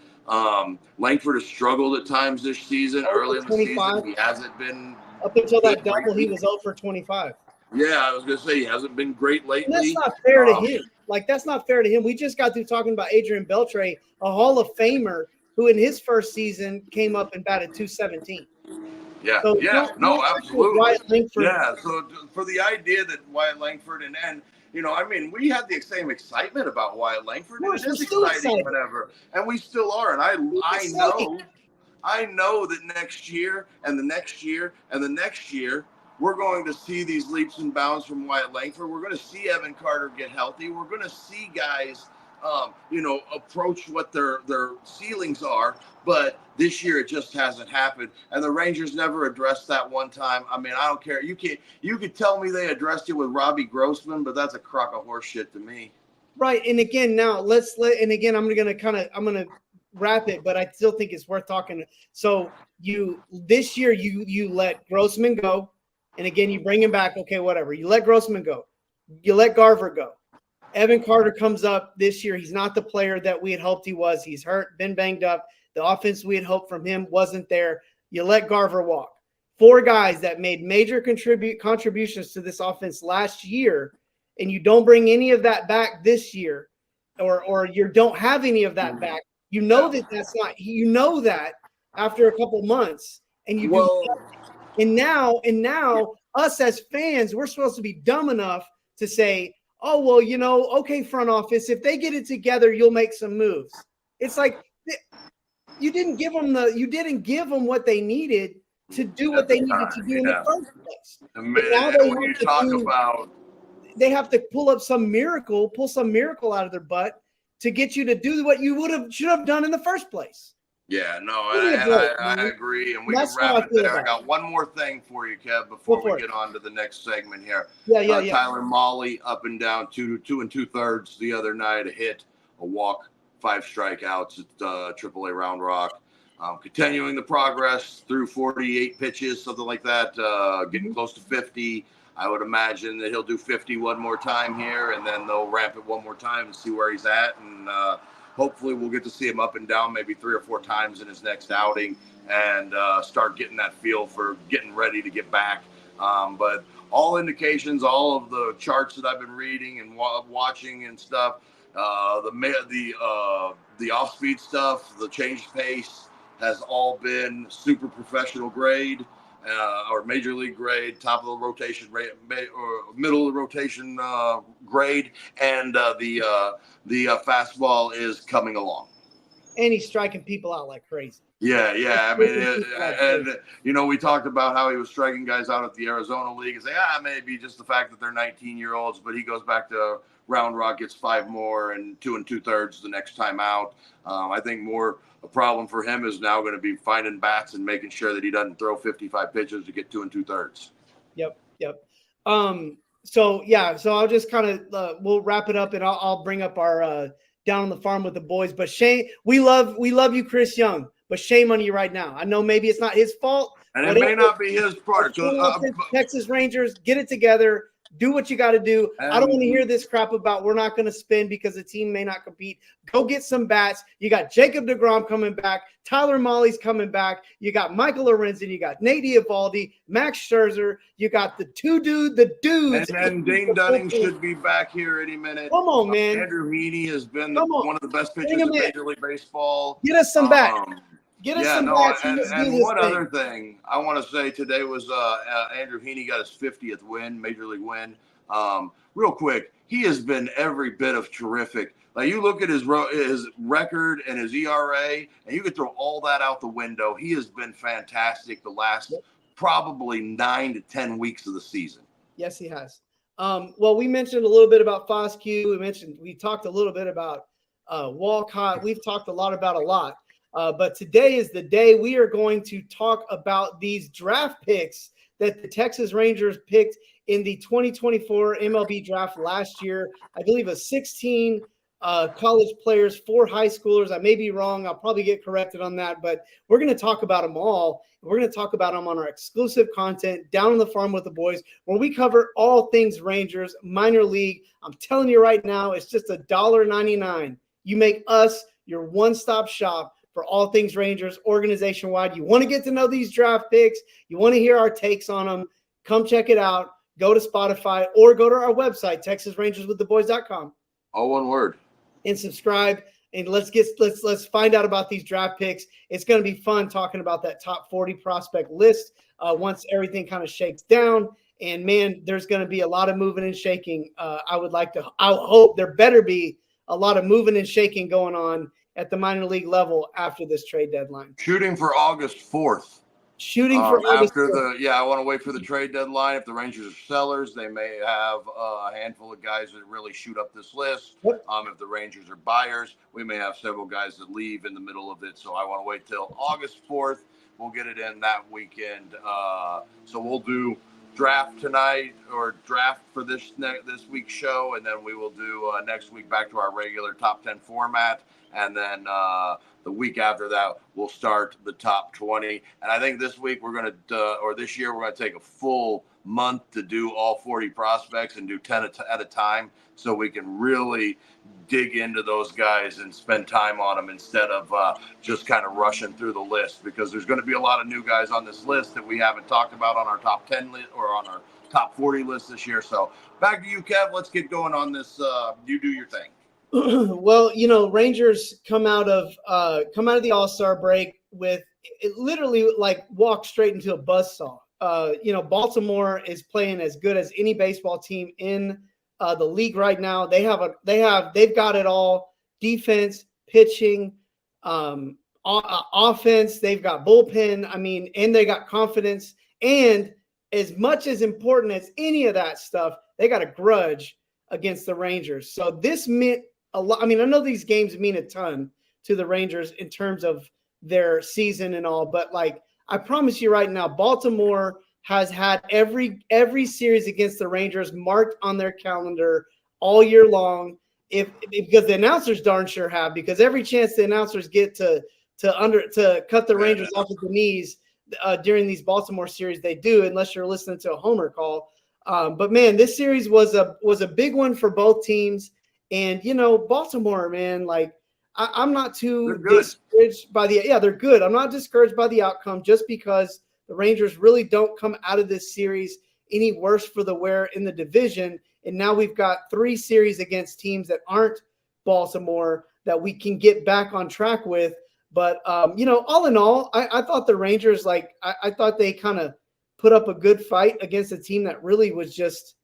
Langford has struggled at times this season. Early in the season, he hasn't been up until that double. lately. He was 0 for 25. Yeah, I was gonna say he hasn't been great lately. And that's not fair to him. Like, that's not fair to him. We just got through talking about Adrian Beltre, a Hall of Famer who in his first season came up and batted .217. Yeah, So absolutely. Wyatt Langford. Yeah, so for the idea that Wyatt Langford and I mean, we had the same excitement about Wyatt Langford. Of And course, it is we're still exciting, whatever, and we still are. And I know that next year and the next year and the next year, we're going to see these leaps and bounds from Wyatt Langford. We're going to see Evan Carter get healthy. We're going to see guys, approach what their ceilings are. But this year, it just hasn't happened. And the Rangers never addressed that one time. I mean, I don't care. You could tell me they addressed it with Robbie Grossman, but that's a crock of horse shit to me. Right. And again, now I'm going to wrap it, but I still think it's worth talking. So this year you let Grossman go. And again, you bring him back. Okay, whatever. You let Grossman go. You let Garver go. Evan Carter comes up this year. He's not the player that we had hoped he was. He's hurt, been banged up. The offense we had hoped from him wasn't there. You let Garver walk. 4 guys that made major contributions to this offense last year, and you don't bring any of that back this year, or you don't have any of that back. You know that's not. You know that after a couple months, and you do. And now, us as fans, we're supposed to be dumb enough to say, "Oh well, okay, front office, if they get it together, you'll make some moves." It's like you didn't give them what they needed to do what they needed to do in the first place. And now they have to pull some miracle out of their butt to get you to do what you should have done in the first place. Yeah, no, I agree, and we can wrap it there. I got one more thing for you, Kev, before we get on to the next segment here. Yeah. Tyler Mahle up and down 2 2/3 the other night, a hit, a walk, 5 strikeouts at AAA Round Rock. Continuing the progress through 48 pitches, something like that, getting close to 50. I would imagine that he'll do 50 one more time here, and then they'll ramp it one more time and see where he's at, and hopefully we'll get to see him up and down maybe 3 or 4 times in his next outing and start getting that feel for getting ready to get back. But all indications, all of the charts that I've been reading and watching and stuff, the off-speed stuff, the change pace has all been super professional grade. or major league grade, top of the rotation rate, or middle of the rotation grade, and the fastball is coming along. And he's striking people out like crazy. Yeah. I mean, and we talked about how he was striking guys out at the Arizona League and say, maybe just the fact that they're 19-year-olds, but he goes back to Round Rock, gets 5 more and 2 2/3 the next time out. I think more a problem for him is now going to be finding bats and making sure that he doesn't throw 55 pitches to get 2 2/3. Yep. So I'll just kind of we'll wrap it up, and I'll bring up our Down on the Farm with the Boys. But shame, we love you, Chris Young. But shame on you right now. I know maybe it's not his fault, and it may not be his part. Texas Rangers, get it together. Do what you got to do. I don't want to hear this crap about we're not going to spin because the team may not compete. Go get some bats. You got Jacob deGrom coming back. Tyler Mahle's coming back. You got Michael Lorenzen. You got Nate Eovaldi, Max Scherzer. You got the dudes. And Dane Dunning should be back here any minute. Come on, man. Andrew Heaney has been one of the best pitchers in Major League Baseball. Get us some bats. Get us some bats. And one other thing I want to say today was Andrew Heaney got his 50th win, Major League win. Real quick, he has been every bit of terrific. Like, you look at his record and his ERA, and you could throw all that out the window. He has been fantastic the last probably 9 to 10 weeks of the season. Yes, he has. Well, we mentioned a little bit about Foscue. We talked a little bit about Walcott. We've talked a lot about a lot. But today is the day we are going to talk about these draft picks that the Texas Rangers picked in the 2024 MLB draft last year. I believe it was 16 college players, 4 high schoolers. I may be wrong. I'll probably get corrected on that, but we're going to talk about them all. We're going to talk about them on our exclusive content, Down on the Farm with the Boys, where we cover all things Rangers, minor league. I'm telling you right now, it's just $1.99. You make us your one-stop shop for all things Rangers, organization-wide. You want to get to know these draft picks. You want to hear our takes on them. Come check it out. Go to Spotify or go to our website, TexasRangersWithTheBoys.com. All one word. And subscribe. And let's find out about these draft picks. It's going to be fun talking about that top 40 prospect list once everything kind of shakes down. And man, there's going to be a lot of moving and shaking. I hope there better be a lot of moving and shaking going on at the minor league level after this trade deadline. Shooting for August 4th. I want to wait for the trade deadline. If the Rangers are sellers, they may have a handful of guys that really shoot up this list. If the Rangers are buyers, we may have several guys that leave in the middle of it. So I want to wait till August 4th. We'll get it in that weekend. So we'll do draft tonight or draft for this week's show, and then we will do next week back to our regular top 10 format. And then the week after that, we'll start the top 20. And I think this week this year, we're going to take a full month to do all 40 prospects and do 10 at a time, so we can really dig into those guys and spend time on them instead of just kind of rushing through the list, because there's going to be a lot of new guys on this list that we haven't talked about on our top 10 list or on our top 40 list this year. So back to you, Kev. Let's get going on this. You do your thing. Well, Rangers come out of the All-Star break with it literally like walked straight into a buzzsaw. Baltimore is playing as good as any baseball team in the league right now. They've got it all: defense, pitching, offense. They've got bullpen. And they got confidence. And as much as important as any of that stuff, they got a grudge against the Rangers. So this meant a lot. I know these games mean a ton to the Rangers in terms of their season and all, but I promise you right now, Baltimore has had every series against the Rangers marked on their calendar all year long. Because the announcers darn sure have, because every chance the announcers get to cut the Rangers off at the knees during these Baltimore series, they do, unless you're listening to a homer call. But man, this series was a big one for both teams. And, Baltimore, man, I'm not too discouraged by they're good. I'm not discouraged by the outcome, just because the Rangers really don't come out of this series any worse for the wear in the division. And now we've got 3 series against teams that aren't Baltimore that we can get back on track with. But, all in all, I thought the Rangers, I thought they kind of put up a good fight against a team that really was just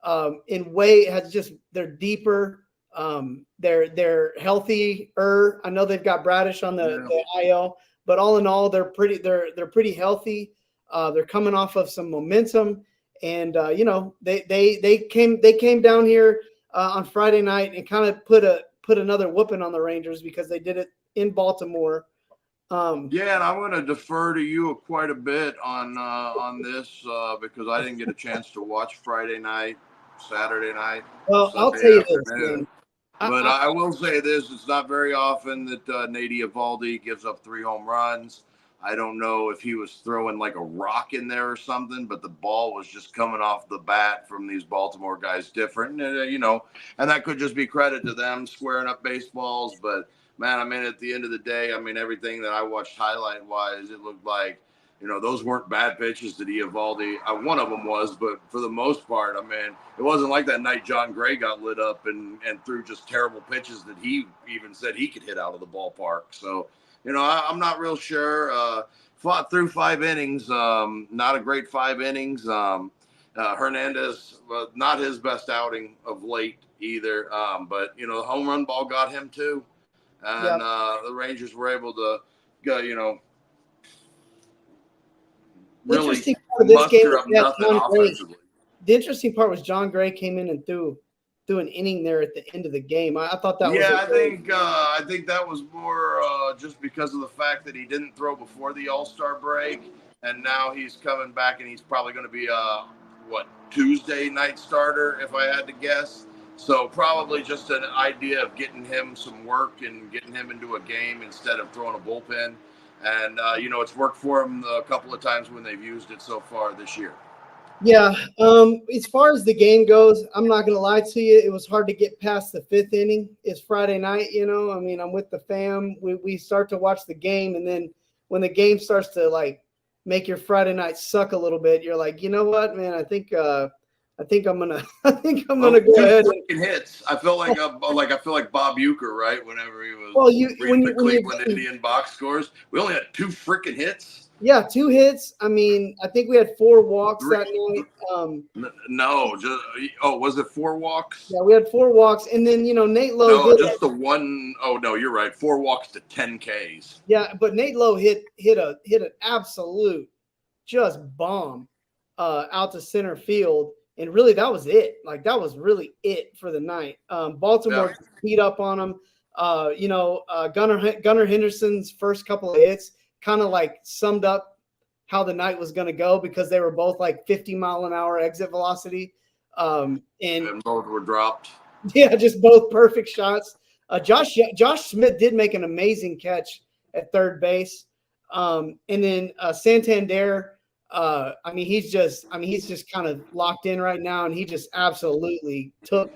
they're deeper. They're healthier. I know they've got Bradish on the IL, but all in all, they're pretty healthy. They're coming off of some momentum, and they came down here on Friday night and kind of put another whooping on the Rangers because they did it in Baltimore. And I'm going to defer to you quite a bit on this because I didn't get a chance to watch Friday night, Saturday night. Well, I'll tell you this, man. But I will say this: it's not very often that Nate Eovaldi gives up 3 home runs. I don't know if he was throwing like a rock in there or something, but the ball was just coming off the bat from these Baltimore guys different. And that could just be credit to them squaring up baseballs. But, man, I mean, at the end of the day, I mean, everything that I watched highlight-wise, it looked like, those weren't bad pitches to Eovaldi. One of them was, but for the most part, I mean, it wasn't like that night John Gray got lit up and threw just terrible pitches that he even said he could hit out of the ballpark. So, I'm not real sure. Fought through 5 innings, not a great 5 innings. Hernandez, not his best outing of late either. But, the home run ball got him too. And the Rangers were able to go, really muster up nothing offensively. The interesting part was John Gray came in and threw an inning there at the end of the game. I thought that was. Yeah, I think that was more just because of the fact that he didn't throw before the All-Star break, and now he's coming back, and he's probably going to be Tuesday night starter if I had to guess. So probably just an idea of getting him some work and getting him into a game instead of throwing a bullpen. And, it's worked for him a couple of times when they've used it so far this year. Yeah. As far as the game goes, I'm not going to lie to you. It was hard to get past the 5th inning. It's Friday night, I mean, I'm with the fam. We start to watch the game. And then when the game starts to, make your Friday night suck a little bit, you're like, you know what, man, I think I'm gonna go ahead. Hits. I feel like Bob Uecker, right? Whenever he was when the Cleveland Indian box scores, we only had 2 freaking hits. Yeah, 2 hits. I mean, I think we had 4 walks that night. Was it 4 walks? Yeah, we had 4 walks, and then Nate Lowe. No, just the one. Oh no, you're right. 4 walks to 10 Ks. Yeah, but Nate Lowe hit an absolute just bomb out to center field. And really, that was it. That was really it for the night. Baltimore beat up on them. Gunnar Henderson's first couple of hits kind of summed up how the night was going to go because they were both 50-mile-an-hour exit velocity. And both were dropped. Yeah, just both perfect shots. Josh Smith did make an amazing catch at third base. And then Santander. He's just kind of locked in right now, and he just absolutely took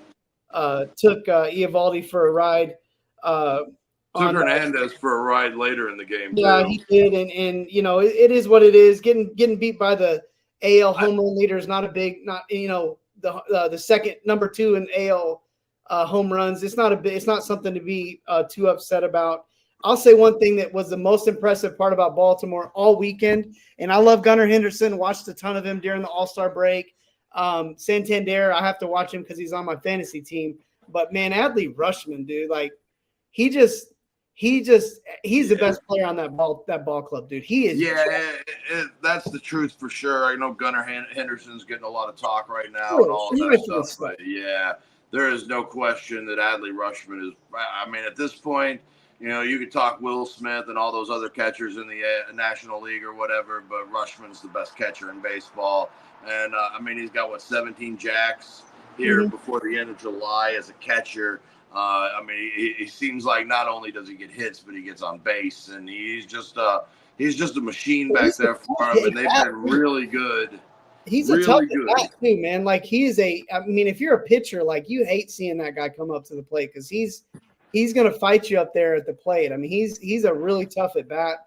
Eovaldi for a ride. Took Hernandez for a ride later in the game. Yeah, too. He did, and it is what it is. Getting beat by the AL home run leader is not a big, the second number 2 in AL home runs. It's not something to be too upset about. I'll say one thing that was the most impressive part about Baltimore all weekend, and I love Gunnar Henderson, watched a ton of him during the All-Star break. Santander, I have to watch him because he's on my fantasy team. But, man, Adley Rutschman, dude, he's the best player on that ball club, dude. He is. Yeah, that's the truth for sure. I know Gunnar Henderson's getting a lot of talk right now and all of that stuff. But, yeah, there is no question that Adley Rutschman is – I mean, at this point – you could talk Will Smith and all those other catchers in the National League or whatever, but Rushman's the best catcher in baseball. And, he's got, 17 jacks here before the end of July as a catcher. He seems like not only does he get hits, but he gets on base. And he's just a machine back there for him, and they've been really good. He's a tough bat too, man. If you're a pitcher, you hate seeing that guy come up to the plate because he's going to fight you up there at the plate. I mean, he's a really tough at bat.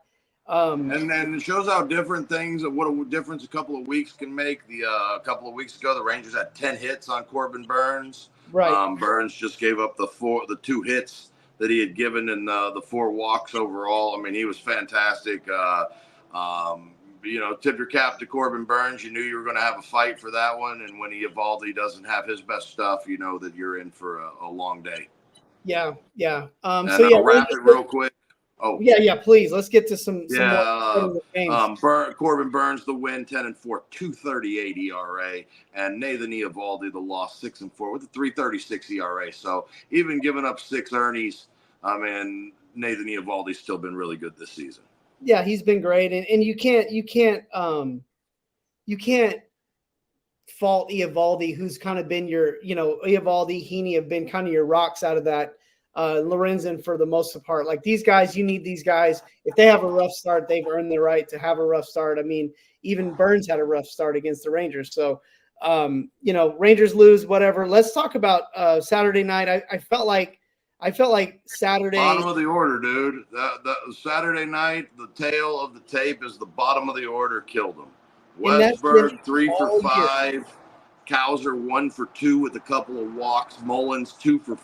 And then it shows how different things, what a difference a couple of weeks can make. A couple of weeks ago, the Rangers had 10 hits on Corbin Burns. Right. Burns just gave up the 2 hits that he had given and the 4 walks overall. I mean, he was fantastic. tip your cap to Corbin Burns. You knew you were going to have a fight for that one. And when Eovaldi doesn't have his best stuff, you know that you're in for a long day. Yeah. And I'll wrap it real quick. Oh, yeah. Please, let's get to some games. Corbin Burns, the win, 10-4, 2.38 ERA, and Nathan Eovaldi, the loss, 6-4 with a 3.36 ERA. So even giving up 6 earnings, Nathan Eovaldi's still been really good this season. Yeah, he's been great, and you can't fault Eovaldi, who's kind of been your, Eovaldi, Heaney have been kind of your rocks out of that. Lorenzen for the most part. Like these guys, you need these guys. If they have a rough start, they've earned the right to have a rough start. I mean, even Burns had a rough start against the Rangers. So, Rangers lose, whatever. Let's talk about Saturday night. I felt like Saturday. Bottom of the order, dude. That Saturday night, the tail of the tape is the bottom of the order killed them. Westberg 3 for 5. Cowser 1 for 2 with a couple of walks. Mullins 2 for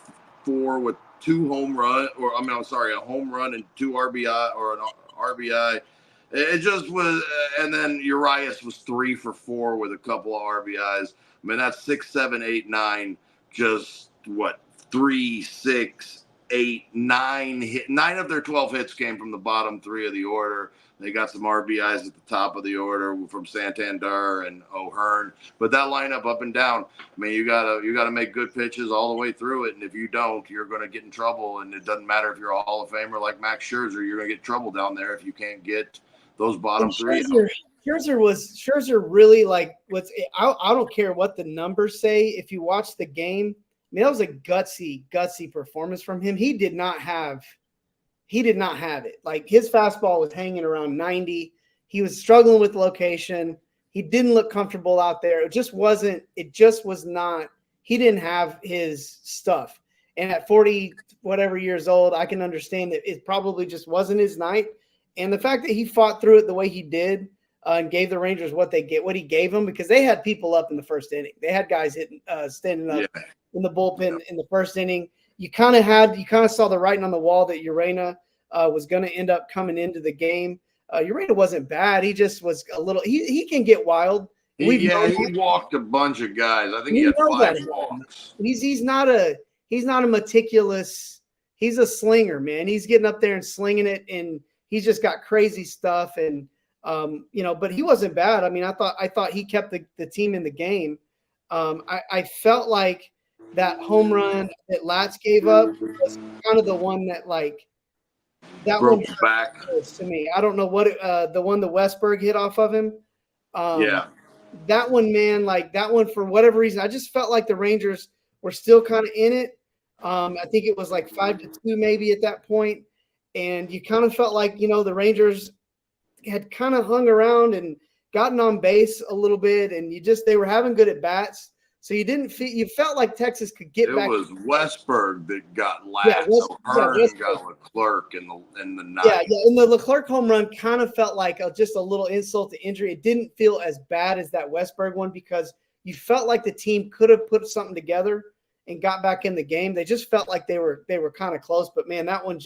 4 with a home run and 2 RBI or an RBI. It just was, and then Urias was 3 for 4 with a couple of RBIs. I mean, that's 6, 7, 8, 9. Just 3, 6, 8, 9 hit. 9 of their 12 hits came from the bottom 3 of the order. They got some RBIs at the top of the order from Santander and O'Hearn, but that lineup up and down. I mean, you gotta make good pitches all the way through it, and if you don't, you're going to get in trouble. And it doesn't matter if you're a Hall of Famer like Max Scherzer, you're going to get trouble down there if you can't get those bottom 3. Scherzer really like I don't care what the numbers say. If you watch the game, I mean, that was a gutsy performance from him. He did not have it. Like his fastball was hanging around 90. He was struggling with location. He didn't look comfortable out there. It just was not, he didn't have his stuff. And at 40 whatever years old, I can understand that it probably just wasn't his night. And the fact that he fought through it the way he did and gave the Rangers what he gave them, because they had people up in the first inning. They had guys standing up in the bullpen in the first inning. You kind of saw the writing on the wall that Urena was going to end up coming into the game. Urena wasn't bad. He just was a little. He can get wild. He walked a bunch of guys. I think he had 5 walks. He's not a meticulous. He's a slinger, man. He's getting up there and slinging it, and he's just got crazy stuff. And but he wasn't bad. I mean, I thought he kept the team in the game. I felt like that home run that Latz gave up was kind of the one that that broke one back to me. I don't know what the one that Westberg hit off of him. That one, man, that one for whatever reason, I just felt like the Rangers were still kind of in it. I think it was 5-2 maybe at that point, and you kind of felt like the Rangers had kind of hung around and gotten on base a little bit, and they were having good at bats. So you felt like Texas could get back. It was Westberg that got Latz. O'Hearn got Leclerc in the ninth. Yeah, and the Leclerc home run kind of felt like just a little insult to injury. It didn't feel as bad as that Westberg one because you felt like the team could have put something together and got back in the game. They just felt like they were kind of close. But man, that one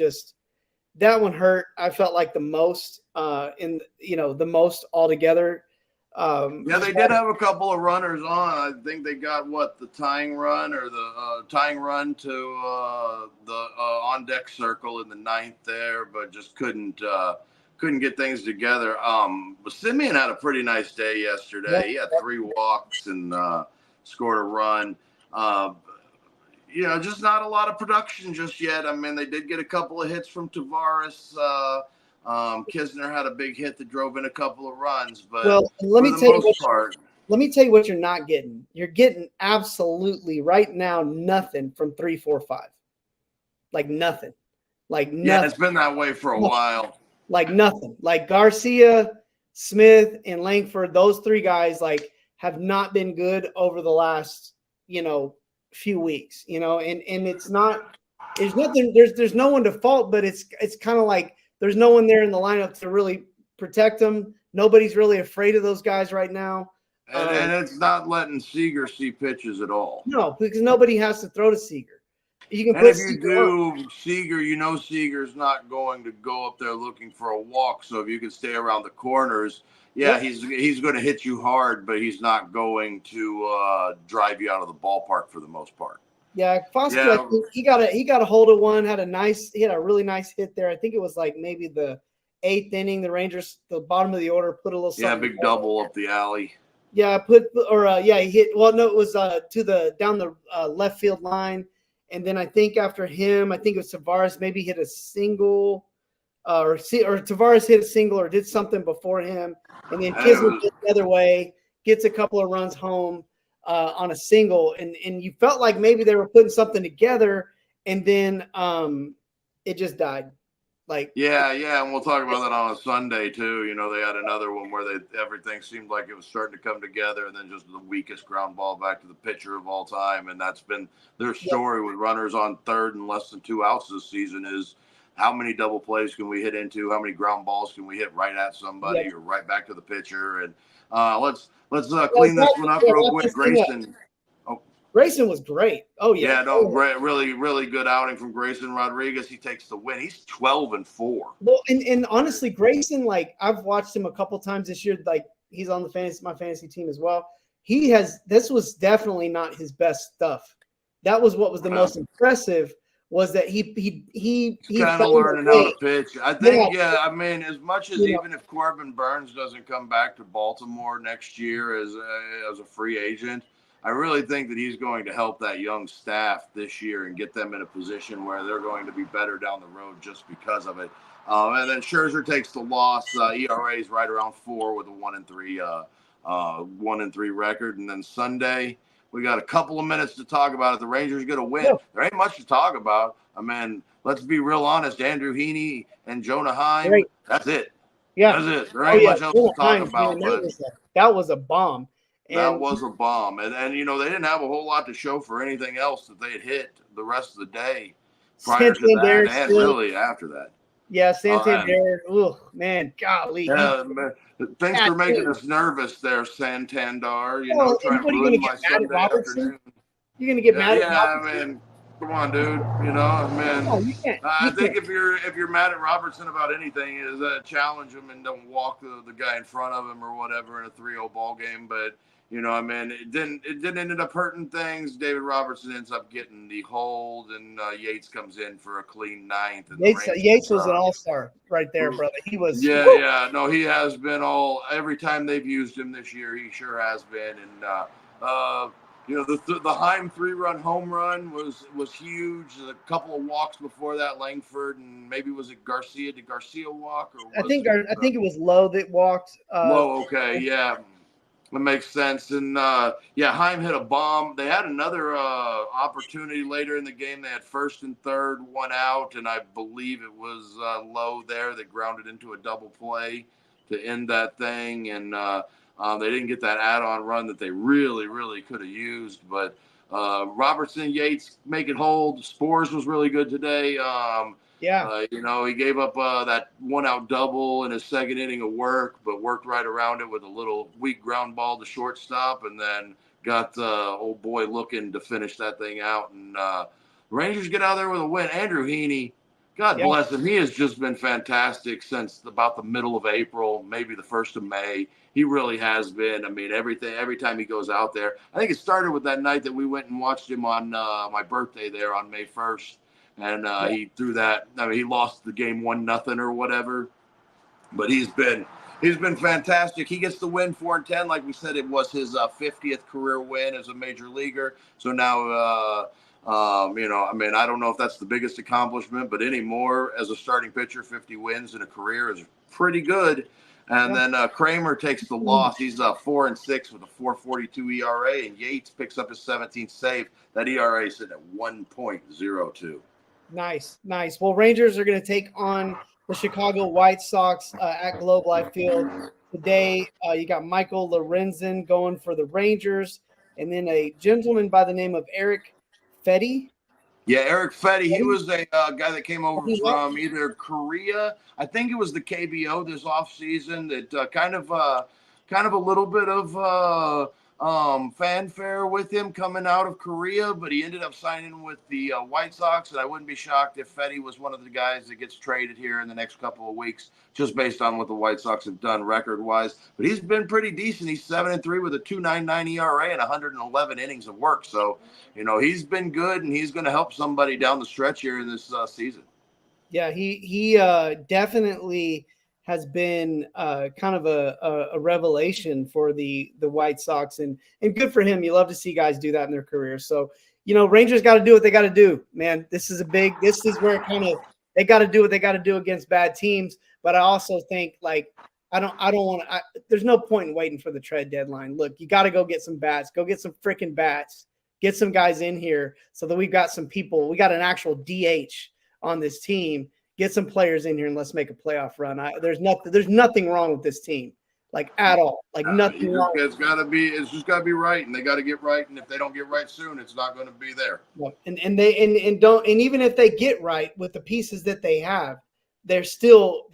hurt. I felt like the most the most altogether. They did have a couple of runners on. I think they got the tying run or the tying run to the on deck circle in the ninth there, but just couldn't get things together. Simeon had a pretty nice day yesterday. He had 3 walks and scored a run. Just not a lot of production just yet. I mean, they did get a couple of hits from Tavares. Kisner had a big hit that drove in a couple of runs, but let me tell you what you're not getting. You're getting absolutely right now nothing from 3, 4, 5. Nothing. Nothing. Yeah, it's been that way for a while. Nothing. Garcia, Smith, and Langford, those 3 guys have not been good over the last few weeks. And it's not. There's nothing. There's no one to fault, but it's kind of there's no one there in the lineup to really protect them. Nobody's really afraid of those guys right now. And it's not letting Seager see pitches at all. No, because nobody has to throw to Seager. You can put Seager, Seager's not going to go up there looking for a walk. So if you can stay around the corners, Yeah, he's going to hit you hard, but he's not going to drive you out of the ballpark for the most part. Yeah, Foscue, I think he got a hold of one, had a really nice hit there. I think it was like maybe the 8th inning. The Rangers, the bottom of the order, put a little big double up the alley. Yeah, he hit. Well, no, it was down the left field line, and then I think after him, I think it was Tavares maybe hit a single, or Tavares hit a single or did something before him, and then Kisner hit the other way, gets a couple of runs home on a single, and you felt like maybe they were putting something together, and then it just died. Yeah, and we'll talk about that on a Sunday too. You know, they had another one where everything seemed like it was starting to come together, and then just the weakest ground ball back to the pitcher of all time. And that's been their story with runners on third and less than 2 outs this season is how many double plays can we hit into? How many ground balls can we hit right at somebody or right back to the pitcher? And let's clean this one up real quick. Grayson was great. Oh yeah. Yeah, no, really, really good outing from Grayson Rodriguez. He takes the win. He's 12-4. Well, and honestly, Grayson, like I've watched him a couple times this year. Like he's on my fantasy team as well. This was definitely not his best stuff. That was what was the most impressive was that he kind of learning how to pitch. I think, I mean, as much as even if Corbin Burns doesn't come back to Baltimore next year as a free agent, I really think that he's going to help that young staff this year and get them in a position where they're going to be better down the road just because of it. And then Scherzer takes the loss. ERA is right around 4 with a 1-3 record. And then Sunday, we got a couple of minutes to talk about it. The Rangers get a win. Yeah. There ain't much to talk about. I mean, let's be real honest. Andrew Heaney and Jonah Heim. Great. That's it. Yeah, that's it. There ain't much else to talk about. That was a bomb. That was a bomb. And you know, they didn't have a whole lot to show for anything else that they had hit the rest of the day prior to that and really after that. Yeah, Santander. Oh, man, golly. Thanks for making us nervous there, Santander. You know, trying to ruin my Sunday afternoon. You're going to get mad at Robertson? Yeah, man. Come on, dude. You know, man. No, you can't. I think if you're mad at Robertson about anything, is challenge him and don't walk the guy in front of him or whatever in a 3-0 ball game. But you know, I mean, it didn't end up hurting things. David Robertson ends up getting the hold, and Yates comes in for a clean 9th. And Yates was an all-star right there, brother. He was. Yeah. No, he has been every time they've used him this year. He sure has been, and you know, the Heim 3-run home run was huge. A couple of walks before that, Langford, and maybe was it Garcia? Did Garcia walk? Or I think it was Lowe that walked. Lowe, okay, yeah. That makes sense. And, Heim hit a bomb. They had another opportunity later in the game. They had 1st and 3rd, 1 out, and I believe it was Lowe there that grounded into a double play to end that thing. And they didn't get that add-on run that they really, really could have used. But Robertson, Yates make it hold. Spores was really good today. You know, he gave up that 1-out double in his 2nd inning of work, but worked right around it with a little weak ground ball to shortstop, and then got old boy looking to finish that thing out. And Rangers get out there with a win. Andrew Heaney, God bless him. He has just been fantastic since about the middle of April, maybe the 1st of May. He really has been. I mean, every time he goes out there. I think it started with that night that we went and watched him on my birthday there on May 1st. And he threw that. I mean, he lost the game 1-0 or whatever, but he's been fantastic. He gets the win 4-10. Like we said, it was his 50th career win as a major leaguer. So now, you know, I mean, I don't know if that's the biggest accomplishment, but anymore as a starting pitcher, 50 wins in a career is pretty good. And then Kramer takes the loss. He's 4-6 with a 4.42 ERA, and Yates picks up his 17th save. That ERA is sitting at 1.02. Nice. Well, Rangers are going to take on the Chicago White Sox at Globe Life Field today. You got Michael Lorenzen going for the Rangers, and then a gentleman by the name of Eric Fedde. Yeah, Eric Fedde. He was a guy that came over from either Korea. I think it was the KBO this offseason that kind of a little bit of fanfare with him coming out of Korea, but he ended up signing with the White Sox, and I wouldn't be shocked if Fedde was one of the guys that gets traded here in the next couple of weeks, just based on what the White Sox have done record-wise. But he's been pretty decent. He's 7-3 with a 2.99 ERA and 111 innings of work. So, he's been good, and he's going to help somebody down the stretch here in this season. Yeah, he definitely has been kind of a revelation for the White Sox, and good for him. You love to see guys do that in their careers. So, Rangers got to do what they got to do, man. This is where they got to do what they got to do against bad teams. But I also think, like, I don't want to. There's no point in waiting for the trade deadline. Look, you got to go get some bats. Go get some freaking bats. Get some guys in here so that we've got some people. We got an actual DH on this team. Get some players in here and let's make a playoff run. There's nothing wrong with this team, like, at all. Like, nothing wrong. It's just gotta be right, and they got to get right. And if they don't get right soon, it's not going to be there. And even if they get right with the pieces that they have, they're still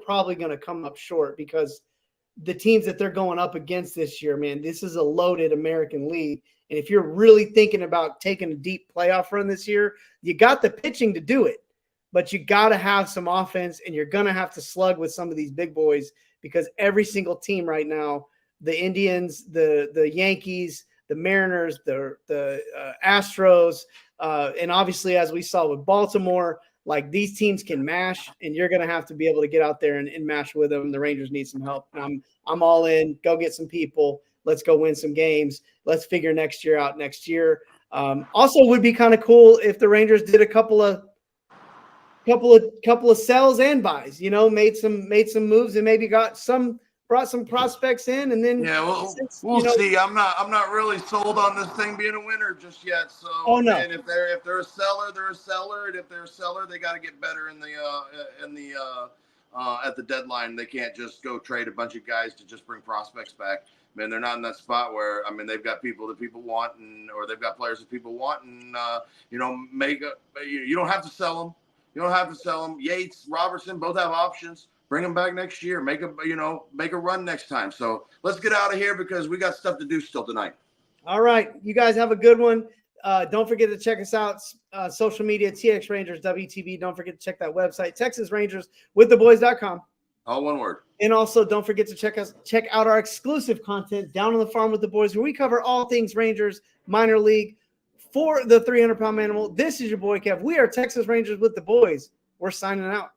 probably going to come up short, because the teams that they're going up against this year, man, this is a loaded American League. And if you're really thinking about taking a deep playoff run this year, you got the pitching to do it. But you got to have some offense, and you're going to have to slug with some of these big boys, because every single team right now, the Indians, the Yankees, the Mariners, the Astros, and obviously, as we saw with Baltimore, like, these teams can mash, and you're going to have to be able to get out there and mash with them. The Rangers need some help. I'm all in. Go get some people. Let's go win some games. Let's figure next year out next year. Also, would be kind of cool if the Rangers did a couple of sells and buys, made some moves and maybe brought some prospects in, and then we'll see. I'm not really sold on this thing being a winner just yet. So, no. And if they're a seller, they're a seller, and if they're a seller, they got to get better at the deadline. They can't just go trade a bunch of guys to just bring prospects back. Man, they're not in that spot where, they've got people that people want, or they've got players that people want, and you don't have to sell them. You don't have to sell them. Yates, Robertson, both have options. Bring them back next year. Make a run next time. So let's get out of here, because we got stuff to do still tonight. All right. You guys have a good one. Don't forget to check us out. Social media, TX Rangers, WTB. Don't forget to check that website, TexasRangersWithTheBoys.com. All one word. And also, don't forget to check out our exclusive content, Down on the Farm with the Boys, where we cover all things Rangers, minor league, for the 300-pound manimal. This is your boy Kev. We are Texas Rangers with the Boys. We're signing out.